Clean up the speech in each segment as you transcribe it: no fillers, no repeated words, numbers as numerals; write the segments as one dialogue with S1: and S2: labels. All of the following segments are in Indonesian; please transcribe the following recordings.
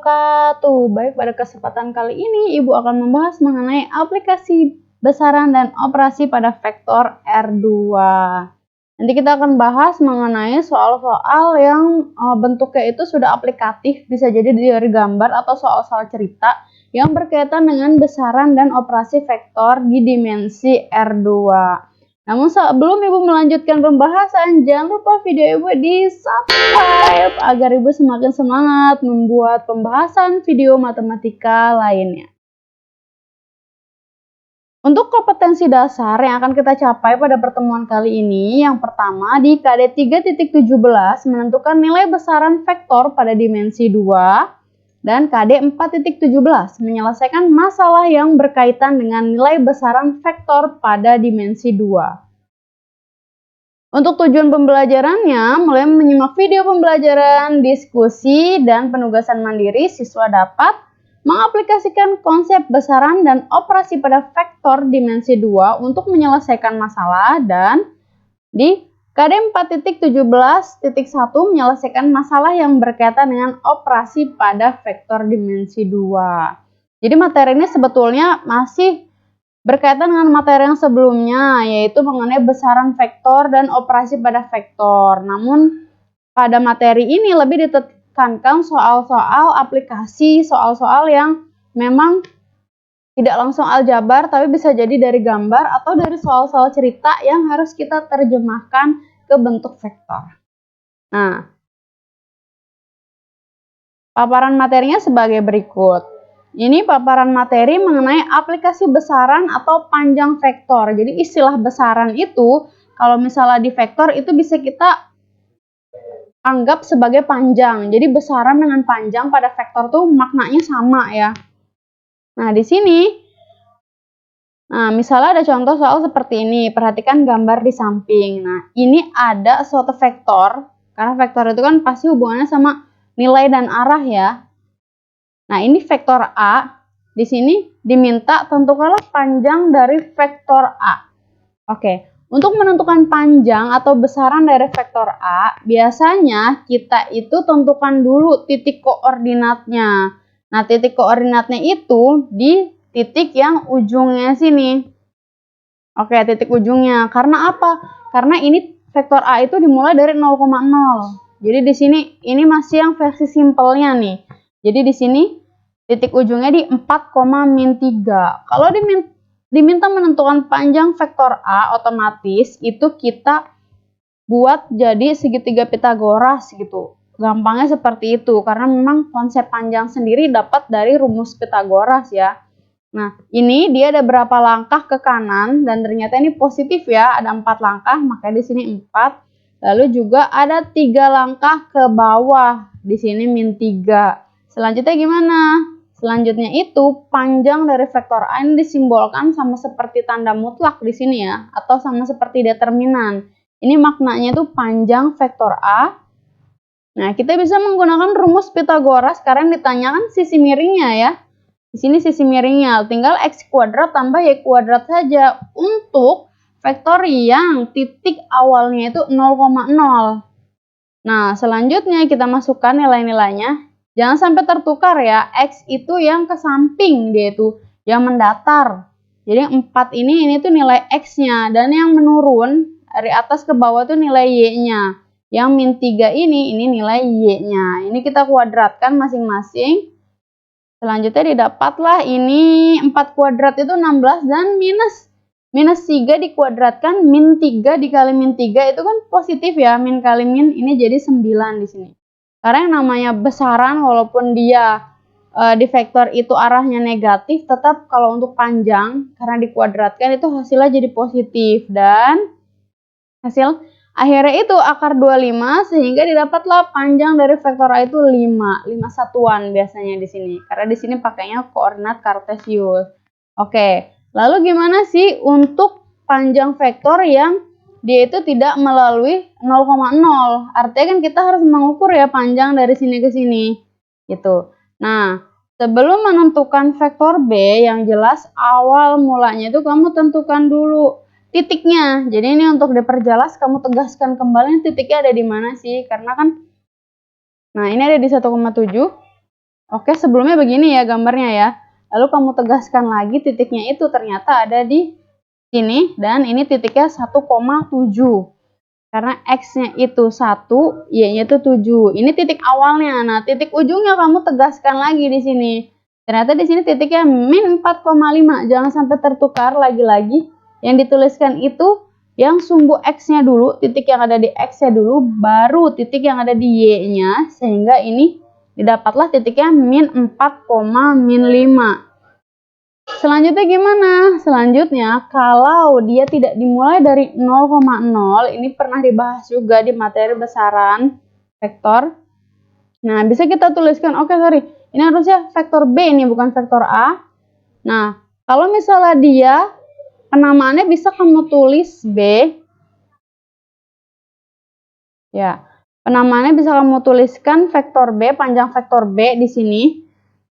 S1: wabarakatuh. Baik, pada kesempatan kali ini Ibu akan membahas mengenai aplikasi besaran dan operasi pada vektor R2. Nanti kita akan bahas mengenai soal-soal yang bentuknya itu sudah aplikatif, bisa jadi dari gambar atau soal-soal cerita yang berkaitan dengan besaran dan operasi vektor di dimensi R2. Namun sebelum Ibu melanjutkan pembahasan, jangan lupa video Ibu di subscribe agar Ibu semakin semangat membuat pembahasan video matematika lainnya. Untuk kompetensi dasar yang akan kita capai pada pertemuan kali ini, yang pertama di KD 3.17 menentukan nilai besaran vektor pada dimensi 2. Dan KD 4.17 menyelesaikan masalah yang berkaitan dengan nilai besaran vektor pada dimensi 2. Untuk tujuan pembelajarannya, mulai menyimak video pembelajaran, diskusi, dan penugasan mandiri, siswa dapat mengaplikasikan konsep besaran dan operasi pada vektor dimensi 2 untuk menyelesaikan masalah, dan di KD 4.17.1 menyelesaikan masalah yang berkaitan dengan operasi pada vektor dimensi 2. Jadi materi ini sebetulnya masih berkaitan dengan materi yang sebelumnya, yaitu mengenai besaran vektor dan operasi pada vektor. Namun pada materi ini lebih ditekankan soal-soal aplikasi, soal-soal yang memang tidak langsung aljabar, tapi bisa jadi dari gambar atau dari soal-soal cerita yang harus kita terjemahkan ke bentuk vektor. Nah, paparan materinya sebagai berikut. Ini paparan materi mengenai aplikasi besaran atau panjang vektor. Jadi istilah besaran itu, kalau misalnya di vektor itu bisa kita anggap sebagai panjang. Jadi besaran dengan panjang pada vektor tuh maknanya sama ya. Nah, di sini, misalnya ada contoh soal seperti ini. Perhatikan gambar di samping. Nah, ini ada suatu vektor. Karena vektor itu kan pasti hubungannya sama nilai dan arah ya. Nah, ini vektor A. Di sini diminta tentukanlah panjang dari vektor A. Oke, untuk menentukan panjang atau besaran dari vektor A, biasanya kita itu tentukan dulu titik koordinatnya. Nah, titik koordinatnya itu di titik yang ujungnya sini. Oke, titik ujungnya. Karena apa? Karena ini vektor A itu dimulai dari 0,0. Jadi di sini ini masih yang versi simpelnya nih. Jadi di sini titik ujungnya di 4,-3. Kalau diminta menentukan panjang vektor A, otomatis itu kita buat jadi segitiga Pitagoras gitu. Gampangnya seperti itu, karena memang konsep panjang sendiri dapat dari rumus Pitagoras ya. Nah, ini dia ada berapa langkah ke kanan, dan ternyata ini positif ya, ada 4 langkah, makanya di sini 4. Lalu juga ada 3 langkah ke bawah, di sini -3. Selanjutnya gimana? Selanjutnya itu panjang dari vektor A ini disimbolkan sama seperti tanda mutlak di sini ya, atau sama seperti determinan. Ini maknanya itu panjang vektor A. Nah, kita bisa menggunakan rumus Pitagoras karena ditanyakan sisi miringnya ya. Di sini sisi miringnya, tinggal x kuadrat tambah y kuadrat saja untuk vektor yang titik awalnya itu 0,0. Nah, selanjutnya kita masukkan nilai-nilainya. Jangan sampai tertukar ya, x itu yang ke samping, dia itu yang mendatar. Jadi 4 ini tuh nilai x-nya, dan yang menurun dari atas ke bawah tuh nilai y-nya. Yang -3 ini nilai y-nya. Ini kita kuadratkan masing-masing. Selanjutnya didapatlah ini 4 kuadrat itu 16 dan minus 3 dikuadratkan -3 dikali -3 itu kan positif ya, min kali min ini jadi 9 di sini. Karena yang namanya besaran walaupun dia di vektor itu arahnya negatif, tetap kalau untuk panjang karena dikuadratkan itu hasilnya jadi positif, dan hasil akhirnya itu akar 25 sehingga didapatlah panjang dari vektor A itu 5 satuan biasanya di sini. Karena di sini pakainya koordinat kartesius. Oke, lalu gimana sih untuk panjang vektor yang dia itu tidak melalui 0,0? Artinya kan kita harus mengukur ya panjang dari sini ke sini. Gitu. Nah, sebelum menentukan vektor B, yang jelas awal mulanya itu kamu tentukan dulu titiknya. Jadi ini untuk diperjelas kamu tegaskan kembali titiknya ada di mana sih? Karena kan, nah ini ada di 1,7. Oke, sebelumnya begini ya gambarnya ya. Lalu kamu tegaskan lagi titiknya itu ternyata ada di sini dan ini titiknya 1,7. Karena X-nya itu 1, Y-nya itu 7. Ini titik awalnya. Nah, titik ujungnya kamu tegaskan lagi di sini. Ternyata di sini titiknya min 4,5. Jangan sampai tertukar lagi-lagi. Yang dituliskan itu yang sumbu X-nya dulu, titik yang ada di X-nya dulu, baru titik yang ada di Y-nya. Sehingga ini didapatlah titiknya min 4, min 5. Selanjutnya gimana? Selanjutnya kalau dia tidak dimulai dari 0,0, ini pernah dibahas juga di materi besaran vektor. Nah, bisa kita tuliskan, oke sorry, ini harusnya vektor B ini bukan vektor A. Nah, kalau misalnya dia penamaannya bisa kamu tulis B. Ya, penamaannya bisa kamu tuliskan vektor B, panjang vektor B di sini.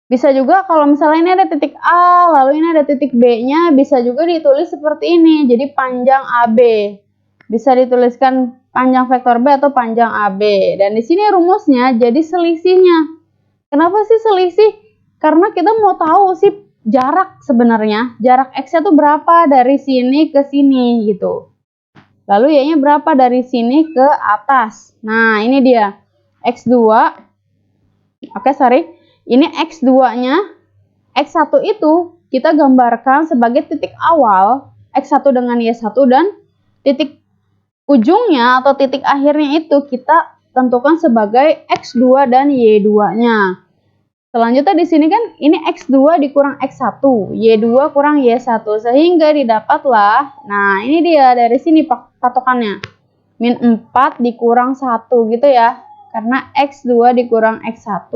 S1: Bisa juga kalau misalnya ini ada titik A, lalu ini ada titik B-nya, bisa juga ditulis seperti ini. Jadi panjang AB. Bisa dituliskan panjang vektor B atau panjang AB. Dan di sini rumusnya jadi selisihnya. Kenapa sih selisih? Karena kita mau tahu sih jarak sebenarnya. Jarak X-nya tuh berapa dari sini ke sini gitu. Lalu Y-nya berapa dari sini ke atas. Nah, ini dia. X2. Oke, sorry. Ini X2-nya, X1 itu kita gambarkan sebagai titik awal, X1 dengan Y1, dan titik ujungnya atau titik akhirnya itu kita tentukan sebagai X2 dan Y2-nya. Selanjutnya di sini kan ini X2 dikurang X1, Y2 kurang Y1, sehingga didapatlah, nah ini dia dari sini patokannya, min 4 dikurang 1 gitu ya, karena X2 dikurang X1,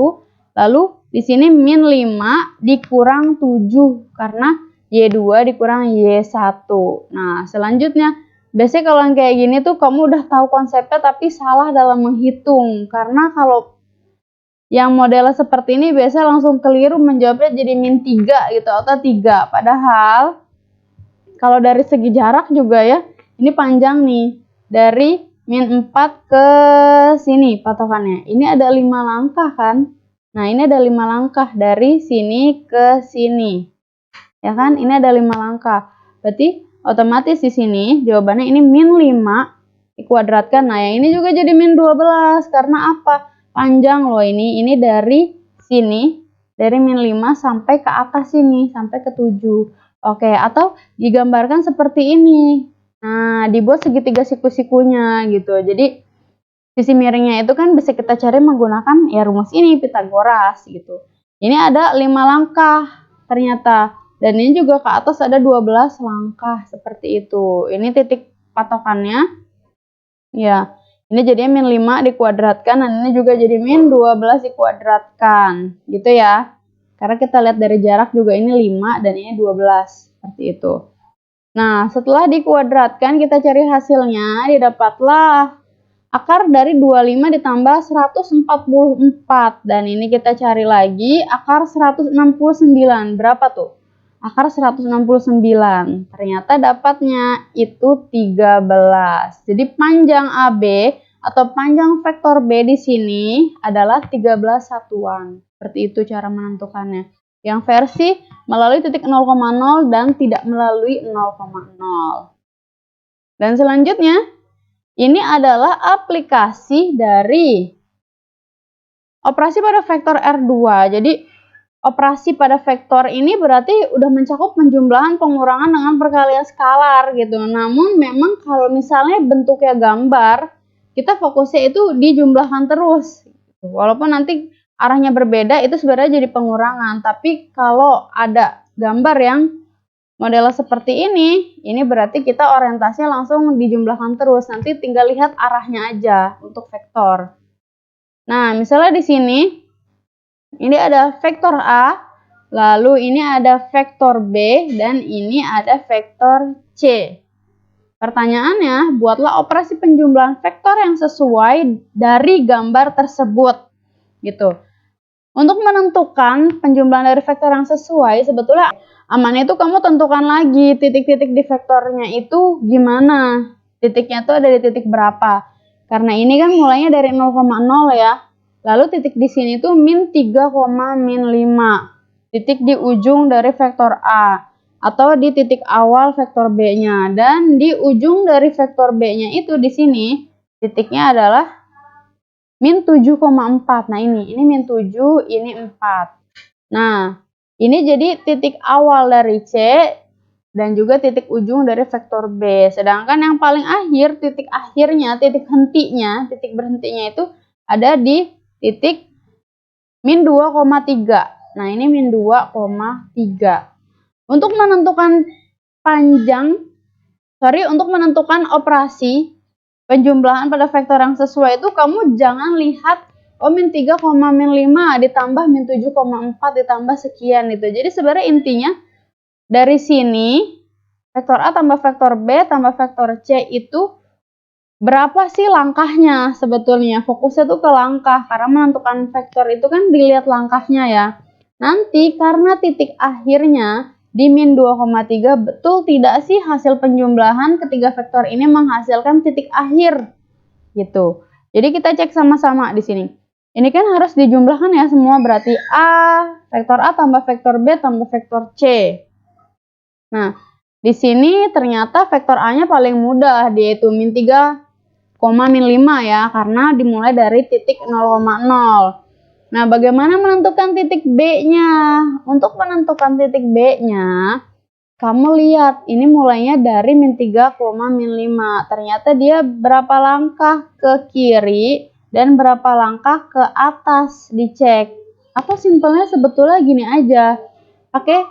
S1: lalu di sini min 5 dikurang 7 karena Y2 dikurang Y1. Nah, selanjutnya biasanya kalau yang kayak gini tuh kamu udah tahu konsepnya tapi salah dalam menghitung. Karena kalau yang modelnya seperti ini biasanya langsung keliru menjawabnya jadi min 3 gitu atau 3. Padahal kalau dari segi jarak juga ya, ini panjang nih. Dari min 4 ke sini patokannya. Ini ada 5 langkah kan? Nah, ini ada 5 langkah dari sini ke sini. Ya kan? Ini ada 5 langkah. Berarti otomatis di sini jawabannya ini min 5 dikuadratkan. Nah, yang ini juga jadi min 12. Karena apa? Panjang loh ini. Ini dari sini. Dari min 5 sampai ke atas sini. Sampai ke 7. Oke, atau digambarkan seperti ini. Nah, dibuat segitiga siku-sikunya gitu. Jadi sisi miringnya itu kan bisa kita cari menggunakan ya rumus ini, Pitagoras gitu. Ini ada 5 langkah ternyata. Dan ini juga ke atas ada 12 langkah seperti itu. Ini titik patokannya. Ya, ini jadinya min 5 dikuadratkan dan ini juga jadi min 12 dikuadratkan. Gitu ya. Karena kita lihat dari jarak juga ini 5 dan ini 12. Seperti itu. Nah, setelah dikuadratkan kita cari hasilnya, didapatlah akar dari 25 ditambah 144. Dan ini kita cari lagi akar 169. Berapa tuh? Akar 169. Ternyata dapatnya itu 13. Jadi panjang AB atau panjang vektor B di sini adalah 13 satuan. Seperti itu cara menentukannya. Yang versi melalui titik 0,0 dan tidak melalui 0,0. Dan selanjutnya ini adalah aplikasi dari operasi pada vektor R2. Jadi operasi pada vektor ini berarti udah mencakup penjumlahan, pengurangan dengan perkalian skalar gitu. Namun memang kalau misalnya bentuknya gambar, kita fokusnya itu dijumlahkan terus. Walaupun nanti arahnya berbeda itu sebenarnya jadi pengurangan. Tapi kalau ada gambar yang modelnya seperti ini berarti kita orientasinya langsung dijumlahkan terus. Nanti tinggal lihat arahnya aja untuk vektor. Nah, misalnya di sini, ini ada vektor A, lalu ini ada vektor B, dan ini ada vektor C. Pertanyaannya, buatlah operasi penjumlahan vektor yang sesuai dari gambar tersebut. Gitu. Untuk menentukan penjumlahan dari vektor yang sesuai, sebetulnya amannya itu kamu tentukan lagi titik-titik di vektornya itu gimana. Titiknya tuh ada di titik berapa. Karena ini kan mulainya dari 0,0 ya. Lalu titik di sini tuh min 3, min 5. Titik di ujung dari vektor A. Atau di titik awal vektor B-nya. Dan di ujung dari vektor B-nya itu di sini, titiknya adalah min 7,4. Nah ini min 7, ini 4. Nah, ini jadi titik awal dari C dan juga titik ujung dari vektor B. Sedangkan yang paling akhir, titik akhirnya, titik hentinya, titik berhentinya itu ada di titik min 2,3. Nah, ini min 2,3. Untuk menentukan untuk menentukan operasi penjumlahan pada vektor yang sesuai itu kamu jangan lihat min 3, min 5 ditambah min 7,4 ditambah sekian gitu. Jadi sebenarnya intinya dari sini vektor A tambah vektor B tambah vektor C itu berapa sih langkahnya sebetulnya. Fokusnya tuh ke langkah karena menentukan vektor itu kan dilihat langkahnya ya. Nanti karena titik akhirnya di min 2,3 betul tidak sih hasil penjumlahan ketiga vektor ini menghasilkan titik akhir gitu. Jadi kita cek sama-sama di sini. Ini kan harus dijumlahkan ya semua, berarti vektor A tambah vektor B tambah vektor C. Nah, di sini ternyata vektor A-nya paling mudah, yaitu min 3, min 5 ya, karena dimulai dari titik 0,0. Nah, bagaimana menentukan titik B-nya? Untuk menentukan titik B-nya, kamu lihat, ini mulainya dari min 3, min 5. Ternyata dia berapa langkah ke kiri dan berapa langkah ke atas, dicek. Atau simpelnya sebetulnya gini aja, pakai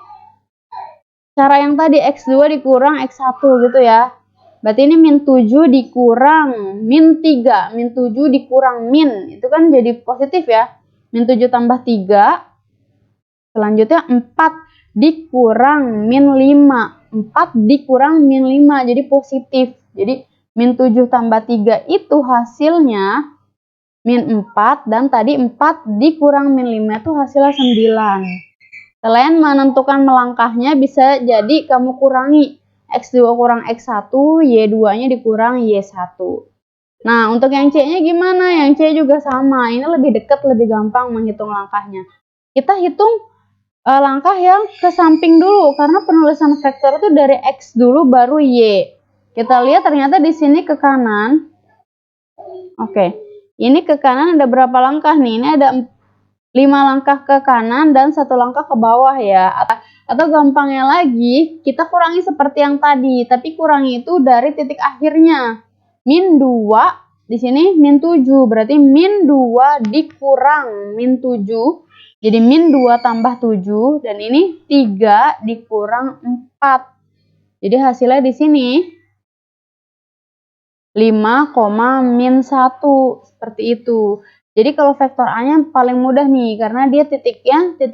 S1: cara yang tadi X2 dikurang X1 gitu ya. Berarti ini min 7 dikurang min 3. Min 7 dikurang min. Itu kan jadi positif ya. Min 7 tambah 3. Selanjutnya 4 dikurang min 5. 4 dikurang min 5. Jadi positif. Jadi min 7 tambah 3 itu hasilnya min 4. Dan tadi 4 dikurang min 5 itu hasilnya 9. Selain menentukan melangkahnya, bisa jadi kamu kurangi X2 kurang X1, Y2-nya dikurang Y1. Nah, untuk yang C-nya gimana? Yang C juga sama. Ini lebih dekat, lebih gampang menghitung langkahnya. Kita hitung langkah yang ke samping dulu, karena penulisan vektor itu dari X dulu baru Y. Kita lihat ternyata di sini ke kanan. Oke, ini ke kanan ada berapa langkah nih? Ini ada 5 langkah ke kanan dan 1 langkah ke bawah ya. Atau gampangnya lagi, kita kurangi seperti yang tadi, tapi kurangi itu dari titik akhirnya. Min 2, di sini min 7, berarti min 2 dikurang min 7. Jadi min 2 tambah 7, dan ini 3 dikurang 4. Jadi hasilnya di sini 5, min 1, seperti itu. Jadi kalau vektor A-nya paling mudah nih, karena dia titik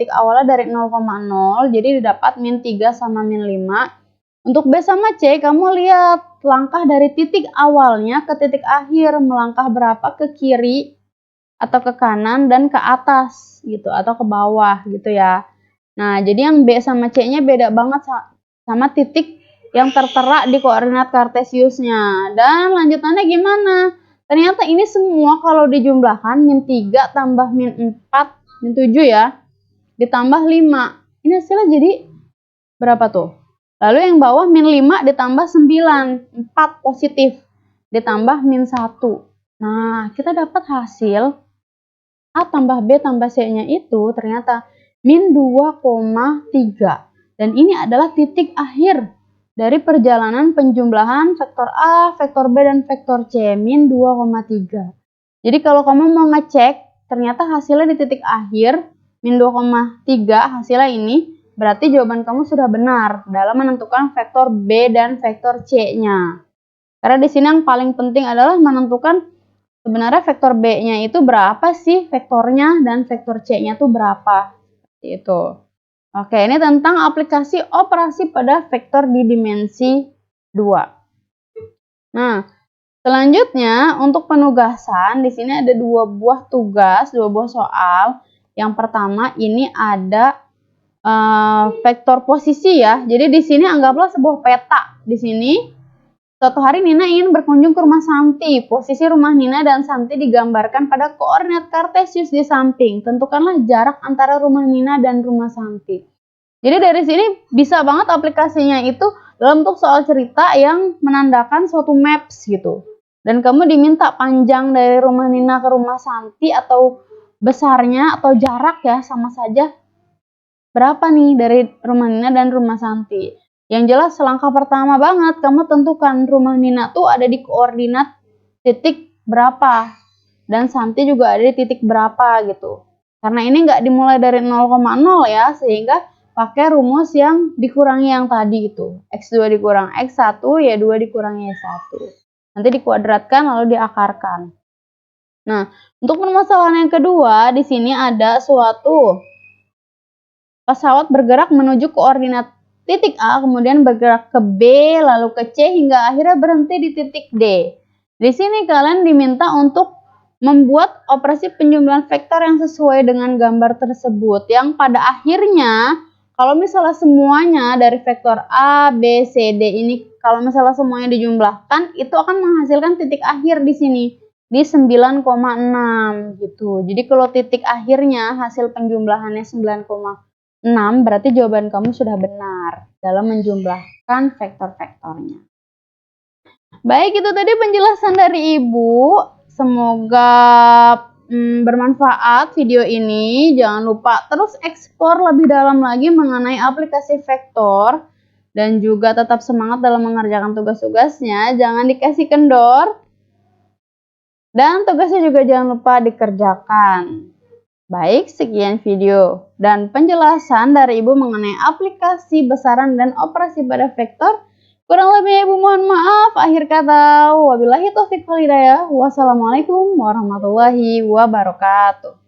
S1: awalnya dari 0,0, jadi didapat min 3 sama min 5. Untuk B sama C, kamu lihat langkah dari titik awalnya ke titik akhir, melangkah berapa ke kiri, atau ke kanan, dan ke atas, gitu, atau ke bawah, gitu ya. Nah, jadi yang B sama C-nya beda banget sama titik yang tertera di koordinat kartesiusnya. Dan lanjutannya gimana? Ternyata ini semua kalau dijumlahkan min 3 tambah min 4, min 7 ya, ditambah 5. Ini hasilnya jadi berapa tuh? Lalu yang bawah min 5 ditambah 9, 4 positif, ditambah min 1. Nah, kita dapat hasil A tambah B tambah C-nya itu ternyata min 2,3. Dan ini adalah titik akhir dari perjalanan penjumlahan vektor A, vektor B, dan vektor C, min 2,3. Jadi kalau kamu mau ngecek, ternyata hasilnya di titik akhir, min 2,3 hasilnya ini, berarti jawaban kamu sudah benar dalam menentukan vektor B dan vektor C-nya. Karena di sini yang paling penting adalah menentukan sebenarnya vektor B-nya itu berapa sih vektornya, dan vektor C-nya itu berapa. Seperti itu. Oke, ini tentang aplikasi operasi pada vektor di dimensi 2. Nah, selanjutnya untuk penugasan, di sini ada 2 buah tugas, 2 buah soal. Yang pertama ini ada vektor posisi ya. Jadi di sini anggaplah sebuah peta di sini. Suatu hari Nina ingin berkunjung ke rumah Santi. Posisi rumah Nina dan Santi digambarkan pada koordinat kartesius di samping. Tentukanlah jarak antara rumah Nina dan rumah Santi. Jadi dari sini bisa banget aplikasinya itu dalam bentuk soal cerita yang menandakan suatu maps gitu. Dan kamu diminta panjang dari rumah Nina ke rumah Santi atau besarnya atau jarak ya sama saja. Berapa nih dari rumah Nina dan rumah Santi? Yang jelas langkah pertama banget kamu tentukan rumah Nina tuh ada di koordinat titik berapa dan Santi juga ada di titik berapa gitu. Karena ini nggak dimulai dari 0,0 ya, sehingga pakai rumus yang dikurangi yang tadi itu. X2 dikurang X1, Y2 dikurangi Y1. Nanti dikuadratkan lalu diakarkan. Nah, untuk permasalahan yang kedua, di sini ada suatu pesawat bergerak menuju koordinat titik A, kemudian bergerak ke B, lalu ke C, hingga akhirnya berhenti di titik D. Di sini kalian diminta untuk membuat operasi penjumlahan vektor yang sesuai dengan gambar tersebut, yang pada akhirnya kalau misalnya semuanya dari vektor A, B, C, D ini kalau misalnya semuanya dijumlahkan itu akan menghasilkan titik akhir di sini di 9,6 gitu. Jadi kalau titik akhirnya hasil penjumlahannya 9,6 berarti jawaban kamu sudah benar dalam menjumlahkan vektor-vektornya. Baik, itu tadi penjelasan dari Ibu. Semoga bermanfaat video ini. Jangan lupa terus eksplor lebih dalam lagi mengenai aplikasi vektor. Dan juga tetap semangat dalam mengerjakan tugas-tugasnya. Jangan dikasih kendor. Dan tugasnya juga jangan lupa dikerjakan. Baik, sekian video dan penjelasan dari Ibu mengenai aplikasi besaran dan operasi pada vektor. Kurang lebihnya Ibu mohon maaf. Akhir kata, wabillahi taufiq wal hidayah. Wassalamualaikum warahmatullahi wabarakatuh.